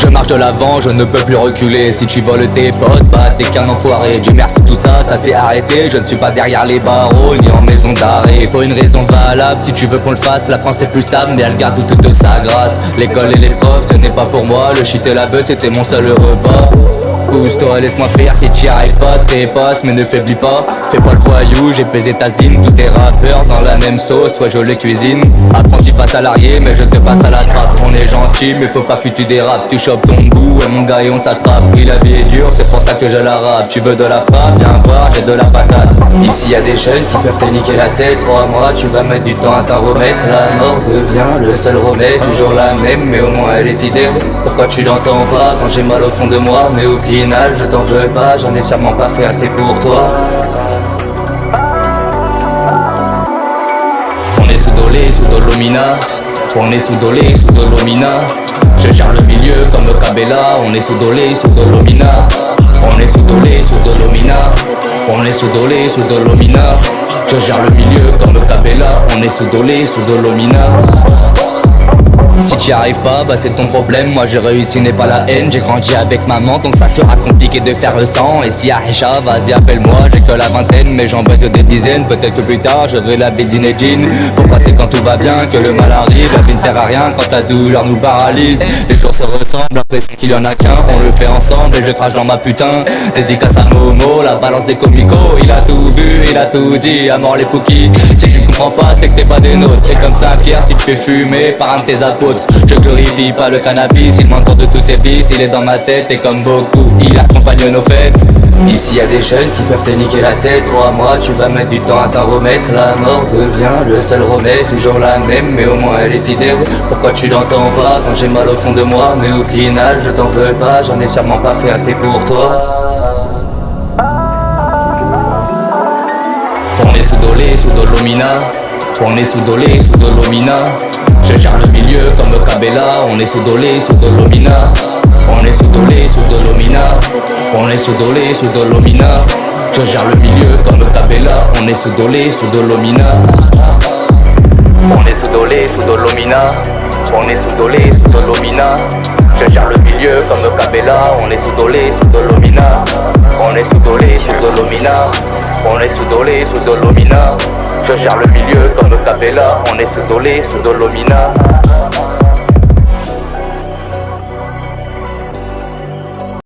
Je marche de l'avant, je ne peux plus reculer. Si tu voles tes potes, bah t'es qu'un enfoiré. Dieu merci tout ça, ça s'est arrêté. Je ne suis pas derrière les barreaux, ni en maison d'arrêt. Faut une raison valable, si tu veux qu'on le fasse. La France est plus stable, mais elle garde toute de sa grâce. L'école et les profs, ce n'est pas pour moi. Le shit et la buzz, c'était mon seul repas. Pousse-toi, laisse-moi faire si t'y arrives pas. Trépasse mais ne faiblis pas. Fais pas le voyou, j'ai pesé ta zine. Tous tes rappeurs dans la même sauce, soit je les cuisine. Apprenti pas salarié mais je te passe à la trappe. On est gentil mais faut pas que tu dérapes. Tu chopes ton bout et mon gars et on s'attrape. Oui la vie est dure, c'est pour ça que je la rappe. Tu veux de la frappe, viens voir, j'ai de la patate. Ici y'a des jeunes qui peuvent te niquer la tête. Crois-moi, tu vas mettre du temps à t'en remettre. La mort devient le seul remède. Toujours la même mais au moins elle est fidèle. Pourquoi tu l'entends pas quand j'ai mal au fond de moi? Mais au final je t'en veux pas, j'en ai sûrement pas fait assez pour toi. On est sous Dolé, sous Dolomina. On est sous Dolé, sous Dolomina. Je gère le milieu comme Cabella. On est sous Dolé, sous Dolomina. On est sous Dolé, sous Dolomina. On est sous Dolé, sous Dolomina. Je gère le milieu comme Cabella. On est sous Dolé, sous Dolomina. Si t'y arrives pas, bah c'est ton problème. Moi j'ai réussi, n'est pas la haine. J'ai grandi avec maman, donc ça sera compliqué de faire le sang. Et si Aïcha, vas-y appelle-moi. J'ai que la vingtaine, mais j'en baise des dizaines. Peut-être que plus tard, je vais la baiser jean. Pourquoi c'est quand tout va bien que le mal arrive? La vie ne sert à rien quand la douleur nous paralyse. Les jours se ressemblent, l'impression qu'il y en a qu'un. On le fait ensemble et je crache dans ma putain. Dédicace à Momo, la balance des comicos. Il a tout vu, il a tout dit, à mort les pookies. Si tu comprends pas, c'est que t'es pas des nôtres. C'est comme Saint-Pierre qui te fait fumer par un de tes apôtres. Je glorifie pas le cannabis, il m'entend de tous ses vices. Il est dans ma tête et comme beaucoup, il accompagne nos fêtes. Ici y'a des jeunes qui peuvent te niquer la tête. Crois-moi, tu vas mettre du temps à t'en remettre. La mort devient le seul remède. Toujours la même, mais au moins elle est fidèle. Pourquoi tu l'entends pas quand j'ai mal au fond de moi? Mais au final, je t'en veux pas, j'en ai sûrement pas fait assez pour toi. On est sous Dolé, sous Dolomina. On est sous Dolé, sous Dolomina. Je gère le milieu comme Cabella. On est sous Dolé, sous Dolomina. On est sous Dolé, sous Dolomina. On est sous Dolé, sous Dolomina. Je gère le milieu comme Cabella. On est sous Dolé, sous Dolomina. On est sous Dolé, sous Dolomina. On est sous Dolé, sous Dolomina. Je gère le milieu comme Cabella. On est sous Dolé, sous Dolomina. On est sous Dolé, sous Dolomina. On est sous Dolé, sous Dolomina. Je gère le milieu comme Cabella. On est sous Dolé, sous Dolomina.